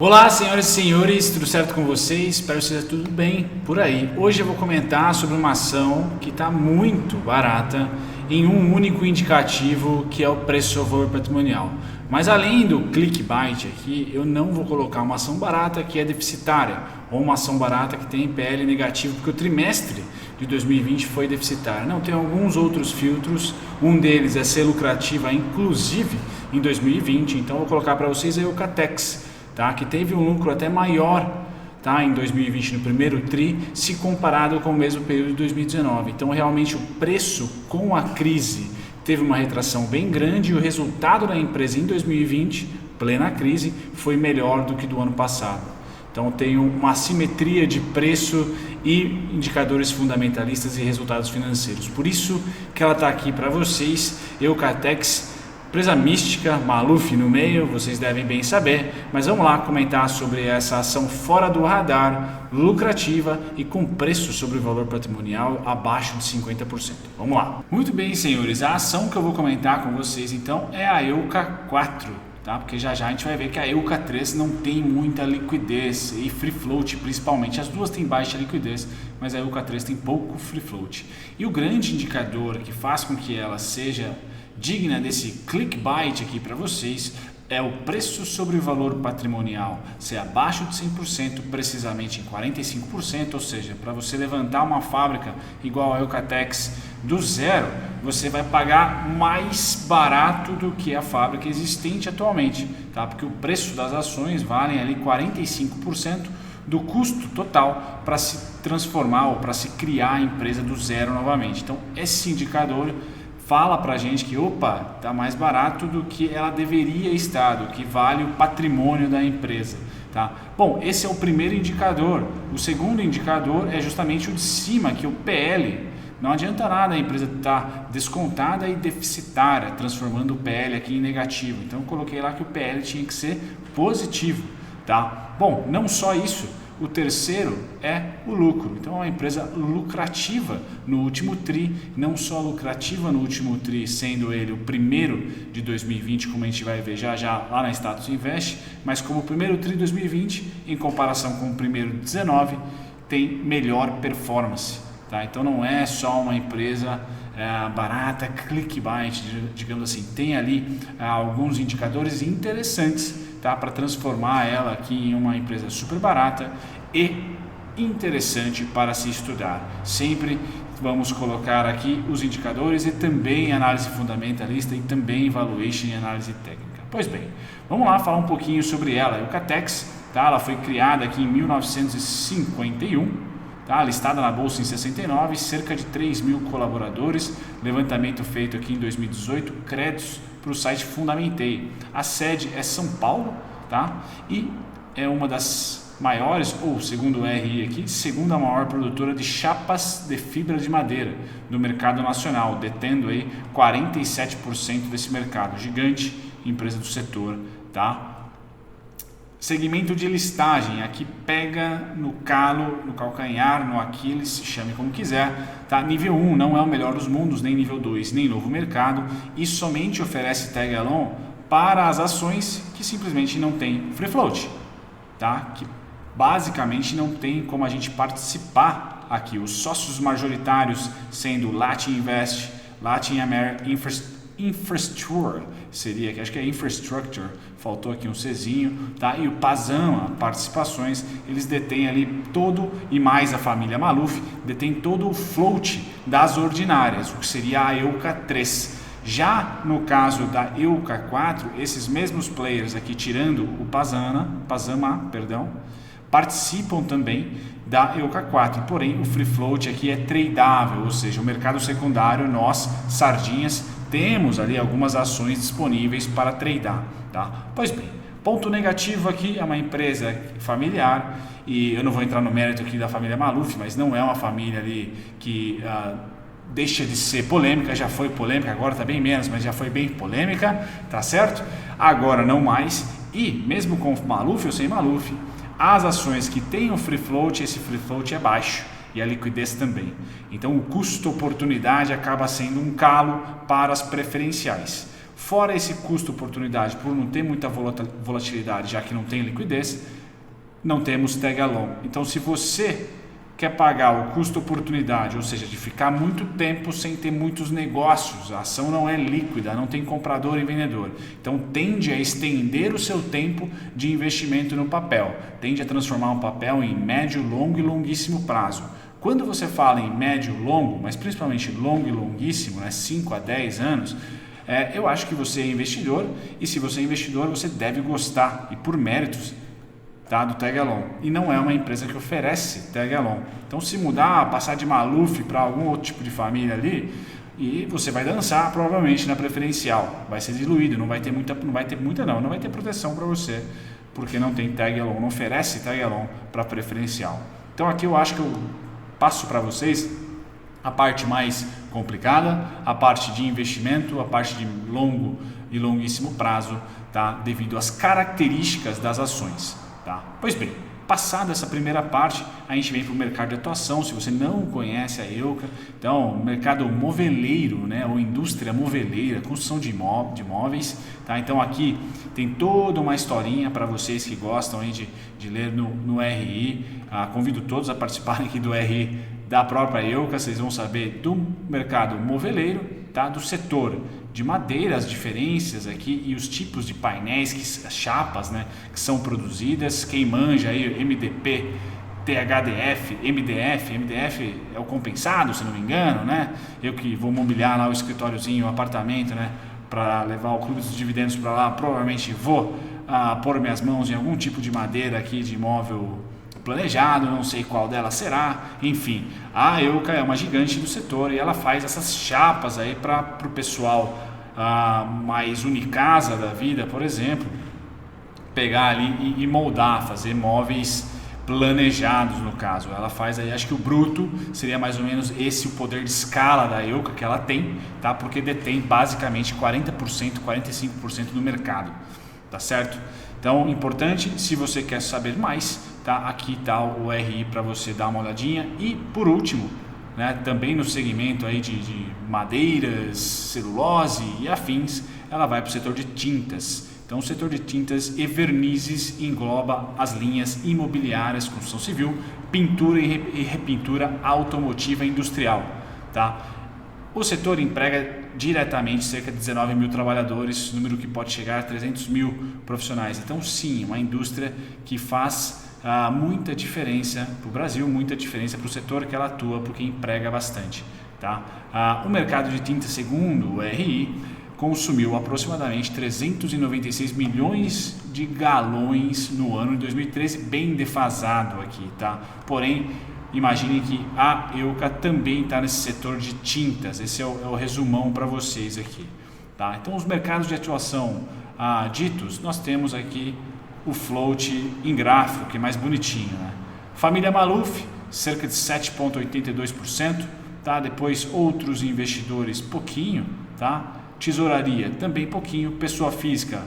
Olá, senhoras e senhores, tudo certo com vocês? Espero que seja tudo bem por aí. Hoje eu vou comentar sobre uma ação que está muito barata em um único indicativo, que é o preço sobre valor patrimonial. Mas além do clickbait aqui, eu não vou colocar uma ação barata que é deficitária ou uma ação barata que tem PL negativo, porque o trimestre de 2020 foi deficitário. Não, tem alguns outros filtros, um deles é ser lucrativa inclusive em 2020, então eu vou colocar para vocês a Eucatex. Tá, que teve um lucro até maior, tá, em 2020 no primeiro TRI, se comparado com o mesmo período de 2019. Então realmente o preço com a crise teve uma retração bem grande e o resultado da empresa em 2020, plena crise, foi melhor do que do ano passado. Então tem uma assimetria de preço e indicadores fundamentalistas e resultados financeiros. Por isso que ela está aqui para vocês, Eucatex. Empresa mística, Maluf no meio, vocês devem bem saber, mas vamos lá comentar sobre essa ação fora do radar, lucrativa e com preço sobre o valor patrimonial abaixo de 50%. Vamos lá. Muito bem, senhores, a ação que eu vou comentar com vocês então é a Euca 4, tá? Porque já a gente vai ver que a Euca 3 não tem muita liquidez e free float principalmente. As duas têm baixa liquidez, mas a Euca 3 tem pouco free float. E o grande indicador que faz com que ela seja digna desse clickbait aqui para vocês é o preço sobre o valor patrimonial ser abaixo de 100%, precisamente em 45%, ou seja, para você levantar uma fábrica igual a Eucatex do zero, você vai pagar mais barato do que a fábrica existente atualmente, tá? Porque o preço das ações valem ali 45% do custo total para se transformar ou para se criar a empresa do zero novamente. Então esse indicador fala para a gente que, opa, está mais barato do que ela deveria estar, do que vale o patrimônio da empresa. Tá? Bom, esse é o primeiro indicador. O segundo indicador é justamente o de cima, que é o PL. Não adianta nada a empresa estar descontada e deficitária, transformando o PL aqui em negativo. Então eu coloquei lá que o PL tinha que ser positivo. Tá? Bom, não só isso. O terceiro é o lucro. Então é uma empresa lucrativa no último TRI, não só lucrativa no último TRI, sendo ele o primeiro de 2020, como a gente vai ver já lá na Status Invest, mas como o primeiro TRI de 2020, em comparação com o primeiro de 2019, tem melhor performance. Tá? Então não é só uma empresa barata, clickbait, digamos assim, tem ali alguns indicadores interessantes, tá, para transformar ela aqui em uma empresa super barata e interessante para se estudar. Sempre vamos colocar aqui os indicadores e também análise fundamentalista e também valuation e análise técnica. Pois bem, vamos lá falar um pouquinho sobre ela. A Eucatex, tá, ela foi criada aqui em 1951. Tá, listada na bolsa em 69, cerca de 3 mil colaboradores, levantamento feito aqui em 2018, créditos para o site Fundamentei. A sede é São Paulo, tá? E é uma das maiores, ou segundo o RI aqui, segunda maior produtora de chapas de fibra de madeira no mercado nacional, detendo aí 47% desse mercado, gigante empresa do setor, tá? Segmento de listagem, aqui pega no calo, no calcanhar, no Aquiles, chame como quiser, tá? Nível 1 não é o melhor dos mundos, nem nível 2, nem novo mercado, e somente oferece tag along para as ações que simplesmente não tem free float, tá? Que basicamente não tem como a gente participar aqui. Os sócios majoritários sendo Latin Invest, Latin American Infrastructure, seria que acho que é Infrastructure, faltou aqui um Czinho, tá? E o Pazama Participações, eles detêm ali todo, e mais a família Maluf, detém todo o float das ordinárias, o que seria a Euca 3. Já no caso da Euca 4, esses mesmos players aqui, tirando o Pazama, participam também da Euca 4, porém o free float aqui é tradável, ou seja, o mercado secundário, nós, sardinhas, temos ali algumas ações disponíveis para tradar, tá? Pois bem, ponto negativo aqui é uma empresa familiar, e eu não vou entrar no mérito aqui da família Maluf, mas não é uma família ali que deixa de ser polêmica, já foi polêmica, agora está bem menos, mas já foi bem polêmica, tá certo? Agora não mais, e mesmo com Maluf ou sem Maluf, as ações que têm o free float, esse free float é baixo e a liquidez também. Então o custo-oportunidade acaba sendo um calo para as preferenciais. Fora esse custo-oportunidade, por não ter muita volatilidade, já que não tem liquidez, não temos tag along. Então, se você quer pagar o custo-oportunidade, ou seja, de ficar muito tempo sem ter muitos negócios, a ação não é líquida, não tem comprador e vendedor. Então, tende a estender o seu tempo de investimento no papel, tende a transformar um papel em médio, longo e longuíssimo prazo. Quando você fala em médio, longo, mas principalmente longo e longuíssimo, 5 a 10 anos, eu acho que você é investidor, e se você é investidor, você deve gostar, e por méritos, do tag along, e não é uma empresa que oferece tag along. Então, se mudar, passar de Maluf para algum outro tipo de família ali, e você vai dançar provavelmente na preferencial, vai ser diluído, não vai ter proteção para você, porque não tem tag along, não oferece tag along para preferencial. Então, aqui eu acho que eu passo para vocês a parte mais complicada, a parte de investimento, a parte de longo e longuíssimo prazo, devido às características das ações. Pois bem, passada essa primeira parte, a gente vem para o mercado de atuação. Se você não conhece a EUCA, então, mercado moveleiro, ou indústria moveleira, construção de imóveis. Então, aqui tem toda uma historinha para vocês que gostam de ler no RI. Convido todos a participarem aqui do RI da própria EUCA. Vocês vão saber do mercado moveleiro, do setor de madeira, as diferenças aqui e os tipos de painéis, as chapas, que são produzidas. Quem manja aí, MDP, THDF, MDF é o compensado, se não me engano, Eu que vou mobiliar lá o escritóriozinho, o apartamento, para levar o clube dos dividendos para lá, provavelmente vou pôr minhas mãos em algum tipo de madeira aqui de imóvel planejado, não sei qual delas será. Enfim, a EUCA é uma gigante do setor e ela faz essas chapas aí para o pessoal mais Unicasa da vida, por exemplo, pegar ali e moldar, fazer móveis planejados. No caso, ela faz aí, acho que o bruto seria mais ou menos esse o poder de escala da EUCA que ela tem, porque detém basicamente 40%, 45% do mercado, certo? Então, importante, se você quer saber mais, aqui está o RI para você dar uma olhadinha. E por último, também no segmento aí de madeiras, celulose e afins, ela vai para o setor de tintas. Então, o setor de tintas e vernizes engloba as linhas imobiliárias, construção civil, pintura e repintura automotiva e industrial. O setor emprega diretamente cerca de 19 mil trabalhadores, número que pode chegar a 300 mil profissionais. Então, sim, uma indústria que faz muita diferença para o Brasil, muita diferença para o setor que ela atua, porque emprega bastante. O mercado de tinta, segundo o RI, consumiu aproximadamente 396 milhões de galões no ano de 2013, bem defasado aqui, Porém, imaginem que a EUCA também está nesse setor de tintas. Esse é o resumão para vocês aqui, Então, os mercados de atuação ditos, nós temos aqui o float em gráfico, que é mais bonitinho, Família Maluf, cerca de 7,82%, Depois outros investidores, pouquinho, Tesouraria, também pouquinho. Pessoa física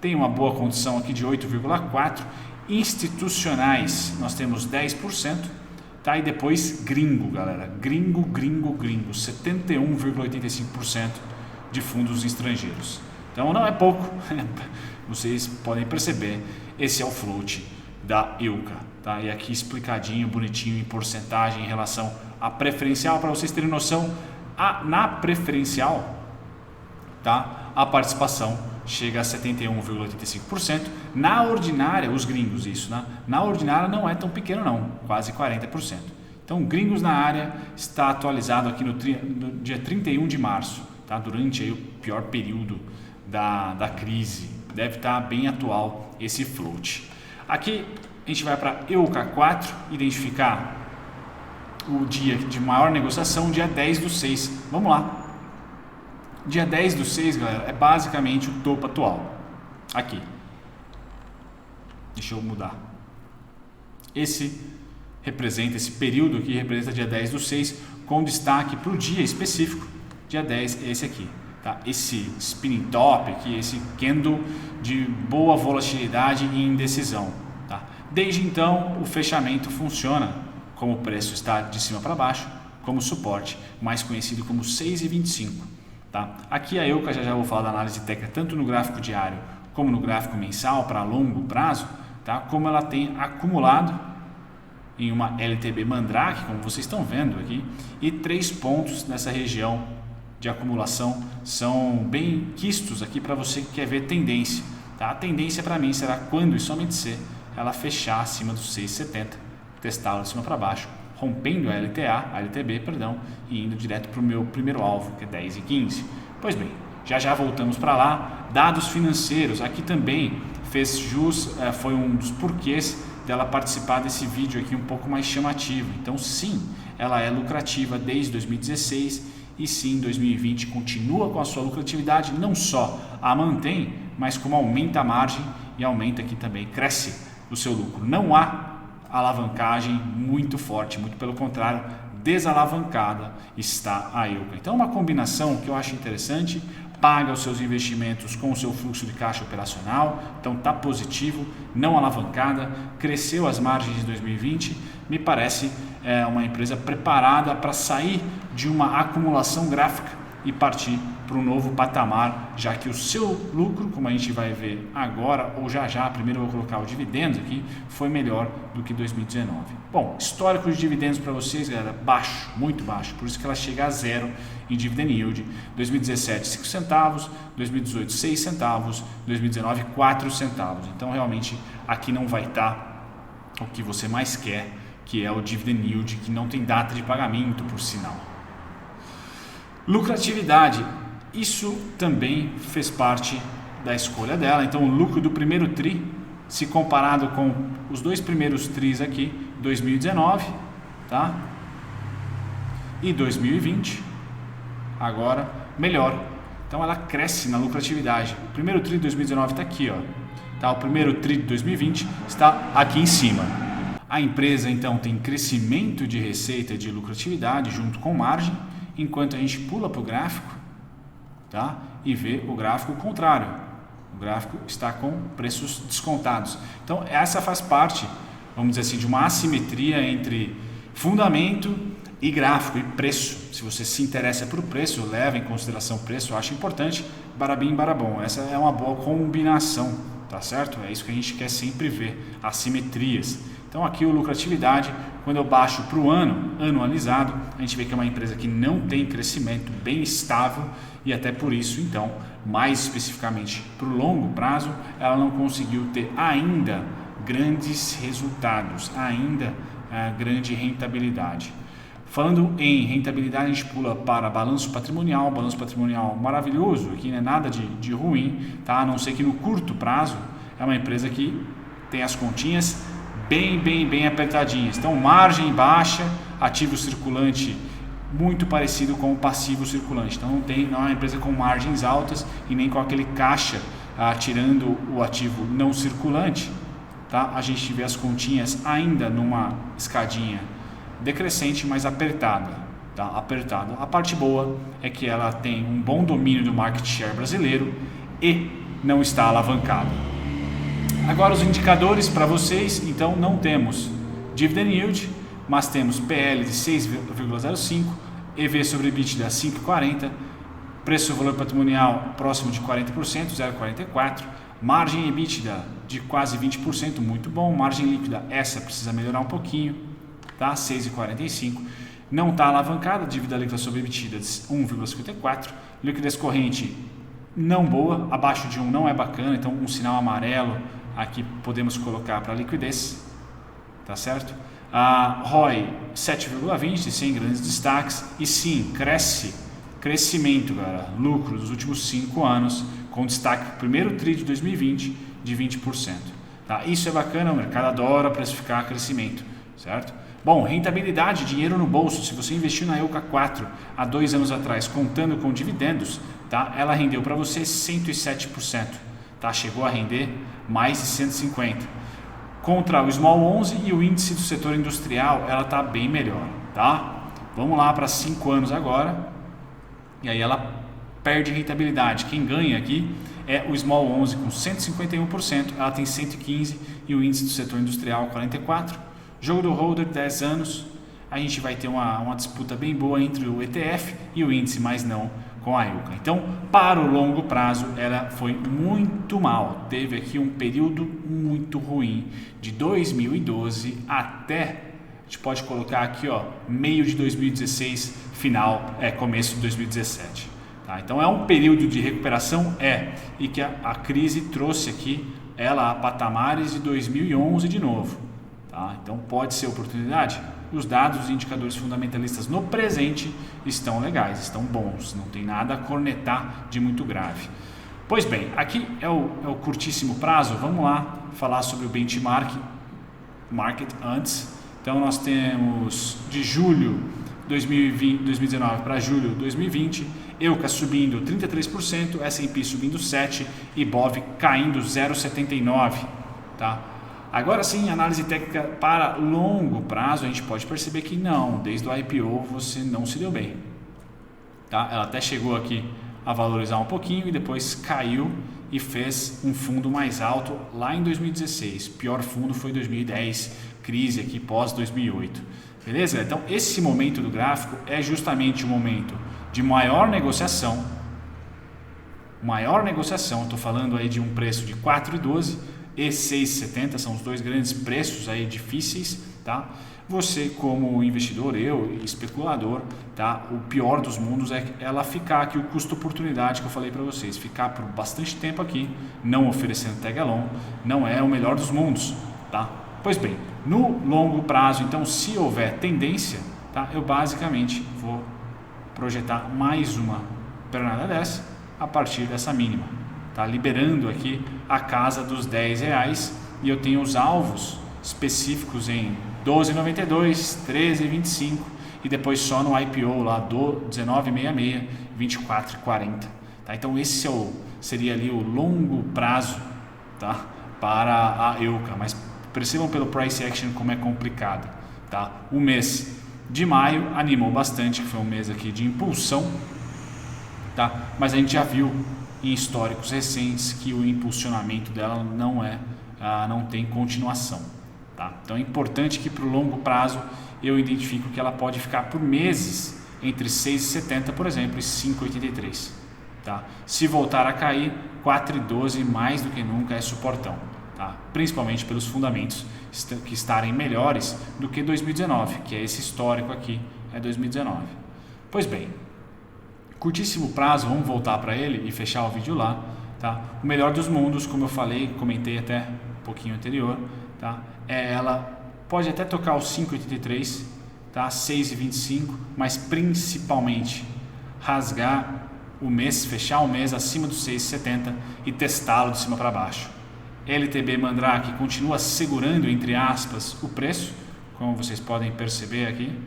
tem uma boa condição aqui de 8,4%. Institucionais, nós temos 10%, E depois gringo, galera, gringo, 71,85% de fundos estrangeiros. Então não é pouco, vocês podem perceber, esse é o float da EUCA, E aqui explicadinho, bonitinho, em porcentagem em relação à preferencial, para vocês terem noção. Na preferencial, a participação chega a 71,85%. Na ordinária, os gringos, isso, Na ordinária não é tão pequeno não, quase 40%. Então, gringos na área está atualizado aqui no dia 31 de março, durante aí o pior período da crise. Deve estar bem atual esse float. Aqui a gente vai para EUCA 4, identificar o dia de maior negociação, dia 10/6. Vamos lá. Dia 10/6, galera, é basicamente o topo atual. Aqui. Deixa eu mudar. Esse período aqui representa dia 10/6, com destaque para o dia específico. Dia 10 é esse aqui. Esse spinning top aqui, esse candle de boa volatilidade e indecisão. Desde então, o fechamento funciona, como o preço está de cima para baixo, como suporte, mais conhecido como 6,25. Tá? Aqui a Euca, já vou falar da análise técnica tanto no gráfico diário como no gráfico mensal para longo prazo, tá? Como ela tem acumulado em uma LTB Mandrake, como vocês estão vendo aqui, e 3 pontos nessa região de acumulação são bem quistos aqui para você que quer ver tendência. Tá? A tendência para mim será quando e somente se ela fechar acima dos 6,70, testá-la de cima para baixo, rompendo a LTB, e indo direto para o meu primeiro alvo, que é 10,15. Pois bem, já voltamos para lá. Dados financeiros, aqui também fez jus, foi um dos porquês dela participar desse vídeo aqui um pouco mais chamativo. Então sim, ela é lucrativa desde 2016 e sim, em 2020 continua com a sua lucratividade, não só a mantém, mas como aumenta a margem e aumenta aqui também, cresce o seu lucro. Não há alavancagem muito forte, muito pelo contrário, desalavancada está a Euca. Então uma combinação que eu acho interessante, paga os seus investimentos com o seu fluxo de caixa operacional, então está positivo, não alavancada, cresceu as margens de 2020, me parece uma empresa preparada para sair de uma acumulação gráfica e partir para um novo patamar, já que o seu lucro, como a gente vai ver agora ou já, primeiro eu vou colocar o dividendos aqui, foi melhor do que 2019. Bom, histórico de dividendos para vocês, galera, baixo, muito baixo, por isso que ela chega a 0 em dividend yield. 2017, 5 centavos, 2018, 6 centavos, 2019, 4 centavos. Então, realmente, aqui não vai estar o que você mais quer, que é o dividend yield, que não tem data de pagamento, por sinal. Lucratividade, isso também fez parte da escolha dela. Então o lucro do primeiro TRI, se comparado com os 2 primeiros TRIs aqui, 2019, tá? E 2020, agora melhor. Então ela cresce na lucratividade. O primeiro TRI de 2019 está aqui, ó. Tá? O primeiro TRI de 2020 está aqui em cima. A empresa então tem crescimento de receita e de lucratividade junto com margem, enquanto a gente pula para o gráfico, tá? E vê o gráfico contrário. O gráfico está com preços descontados. Então essa faz parte, vamos dizer assim, de uma assimetria entre fundamento e gráfico e preço. Se você se interessa por preço, leva em consideração o preço, eu acho importante. Barabim, barabom. Essa é uma boa combinação, tá certo? É isso que a gente quer sempre ver, assimetrias. Então aqui o lucratividade, quando eu baixo para o ano, anualizado, a gente vê que é uma empresa que não tem crescimento, bem estável, e até por isso, então, mais especificamente para o longo prazo, ela não conseguiu ter ainda grandes resultados, ainda grande rentabilidade. Falando em rentabilidade, a gente pula para balanço patrimonial maravilhoso, aqui não é nada de ruim, tá? A não ser que no curto prazo é uma empresa que tem as continhas bem apertadinhas. Então, margem baixa, ativo circulante muito parecido com o passivo circulante. Então, não é uma empresa com margens altas e nem com aquele caixa tirando o ativo não circulante. Tá? A gente vê as continhas ainda numa escadinha decrescente, mas apertada. Tá? Apertada. A parte boa é que ela tem um bom domínio do market share brasileiro e não está alavancada. Agora os indicadores para vocês, então não temos dividend yield, mas temos PL de 6,05, EV sobre EBITDA 5,40, preço valor patrimonial próximo de 40%, 0,44, margem EBITDA de quase 20%, muito bom, margem líquida, essa precisa melhorar um pouquinho, tá? 6,45, não está alavancada, dívida líquida sobre EBITDA de 1,54, liquidez corrente não boa, abaixo de 1 não é bacana, então um sinal amarelo aqui podemos colocar para liquidez, tá certo? A ROI 7,20, sem grandes destaques, e sim, crescimento, galera, lucro dos últimos 5 anos, com destaque para o primeiro TRI de 2020 de 20%. Tá? Isso é bacana, o mercado adora precificar crescimento, certo? Bom, rentabilidade, dinheiro no bolso, se você investiu na Euca 4 há 2 anos atrás, contando com dividendos, tá? Ela rendeu para você 107%, tá? Chegou a render mais de 150%. Contra o Small 11 e o índice do setor industrial, ela está bem melhor, tá? Vamos lá para 5 anos agora, e aí ela perde rentabilidade. Quem ganha aqui é o Small 11 com 151%, ela tem 115% e o índice do setor industrial 44%. Jogo do holder 10 anos, a gente vai ter uma disputa bem boa entre o ETF e o índice, mas não com a Euca. Então, para o longo prazo, ela foi muito mal. Teve aqui um período muito ruim, de 2012 até, a gente pode colocar aqui, ó, meio de 2016, começo de 2017. Tá? Então, é um período de recuperação, e que a crise trouxe aqui ela a patamares de 2011 de novo. Tá? Então, pode ser oportunidade? Os dados e indicadores fundamentalistas no presente estão legais, estão bons, não tem nada a cornetar de muito grave. Pois bem, aqui é o curtíssimo prazo, vamos lá falar sobre o benchmark market antes. Então nós temos de julho 2019 para julho 2020, Euca subindo 33%, S&P subindo 7% e BOV caindo 0,79%. Tá? Agora sim, análise técnica para longo prazo, a gente pode perceber que não, desde o IPO você não se deu bem. Tá? Ela até chegou aqui a valorizar um pouquinho e depois caiu e fez um fundo mais alto lá em 2016. Pior fundo foi 2010, crise aqui pós 2008. Beleza? Então esse momento do gráfico é justamente o momento de maior negociação. Estou falando aí de um preço de 4,12 e 6,70, são os dois grandes preços aí difíceis, tá? Você como investidor, eu especulador, tá? O pior dos mundos é ela ficar aqui, o custo-oportunidade que eu falei para vocês, ficar por bastante tempo aqui, não oferecendo tag along, não é o melhor dos mundos, tá? Pois bem, no longo prazo, então, se houver tendência, tá? Eu basicamente vou projetar mais uma pernada dessa a partir dessa mínima. Tá liberando aqui a casa dos R$10 e eu tenho os alvos específicos em 12,92, 13,25 e depois só no IPO lá do 19,66, 24,40. Tá? Então esse seria ali o longo prazo, tá? Para a Euca, mas percebam pelo price action como é complicado. Tá? O mês de maio animou bastante, que foi um mês aqui de impulsão, tá? Mas a gente já viu em históricos recentes que o impulsionamento dela não tem continuação. Tá? Então é importante que para o longo prazo eu identifico que ela pode ficar por meses entre 6,70, por exemplo, e 5,83. Tá? Se voltar a cair, 4,12 mais do que nunca é suportão. Tá? Principalmente pelos fundamentos que estarem melhores do que 2019, que é esse histórico aqui, é 2019. Pois bem, curtíssimo prazo, vamos voltar para ele e fechar o vídeo lá, tá? O melhor dos mundos, como eu falei, comentei até um pouquinho anterior, tá? Ela pode até tocar os 5,83, tá? 6,25, mas principalmente rasgar o mês, fechar o mês acima dos 6,70 e testá-lo de cima para baixo. LTB Mandrake continua segurando, entre aspas, o preço, como vocês podem perceber aqui.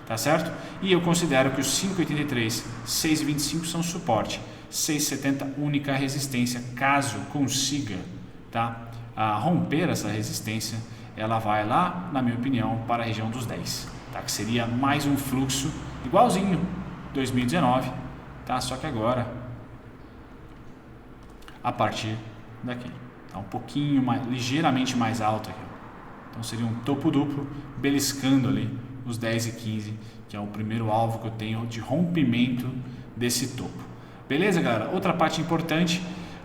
Tá certo? E eu considero que os 5,83, 6,25 são suporte, 6,70 única resistência. Caso consiga, tá, romper essa resistência, ela vai lá, na minha opinião, para a região dos 10, tá? Que seria mais um fluxo igualzinho 2019, tá? Só que agora a partir daqui, tá? Um pouquinho mais, ligeiramente mais alto aqui. Então seria um topo duplo beliscando ali os 10 e 15, que é o primeiro alvo que eu tenho de rompimento desse topo. Beleza, galera? Outra parte importante,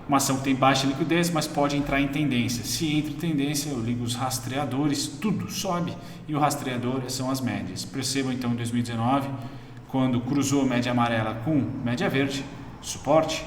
uma ação que tem baixa liquidez, mas pode entrar em tendência. Se entra em tendência, eu ligo os rastreadores, tudo sobe, e o rastreador são as médias. Percebam então em 2019, quando cruzou média amarela com média verde, suporte,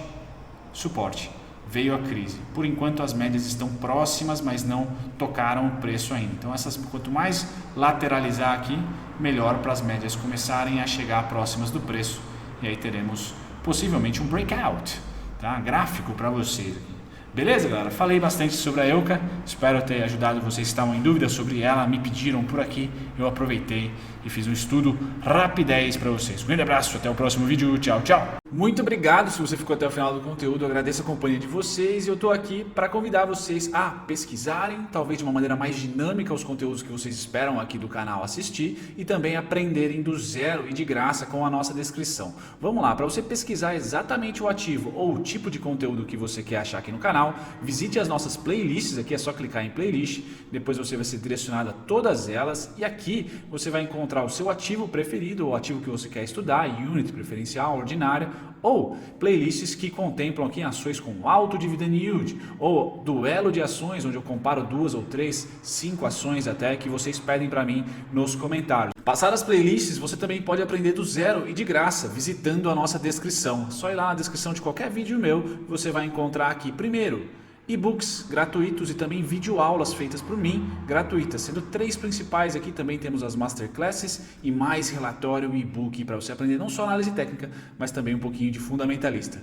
veio a crise. Por enquanto as médias estão próximas, mas não tocaram o preço ainda. Então quanto mais lateralizar aqui, melhor para as médias começarem a chegar próximas do preço. E aí teremos possivelmente um breakout, tá? Gráfico para vocês aqui. Beleza, galera? Falei bastante sobre a Euca, espero ter ajudado vocês que estavam em dúvida sobre ela, me pediram por aqui, eu aproveitei e fiz um estudo rapidez para vocês. Um grande abraço, até o próximo vídeo, tchau, tchau! Muito obrigado se você ficou até o final do conteúdo, eu agradeço a companhia de vocês e eu estou aqui para convidar vocês a pesquisarem, talvez de uma maneira mais dinâmica, os conteúdos que vocês esperam aqui do canal assistir e também aprenderem do zero e de graça com a nossa descrição. Vamos lá, para você pesquisar exatamente o ativo ou o tipo de conteúdo que você quer achar aqui no canal, canal, visite as nossas playlists, aqui é só clicar em playlist, depois você vai ser direcionado a todas elas e aqui você vai encontrar o seu ativo preferido, o ativo que você quer estudar, Unity, preferencial, ordinária, ou playlists que contemplam aqui ações com alto dividend yield, ou duelo de ações, onde eu comparo 2 ou 3, 5 ações até que vocês pedem para mim nos comentários. Passar as playlists você também pode aprender do zero e de graça, visitando a nossa descrição. É só ir lá na descrição de qualquer vídeo meu, você vai encontrar aqui primeiro e-books gratuitos e também videoaulas feitas por mim, gratuitas, sendo 3 principais aqui, também temos as masterclasses e mais relatório e e-book para você aprender não só análise técnica, mas também um pouquinho de fundamentalista.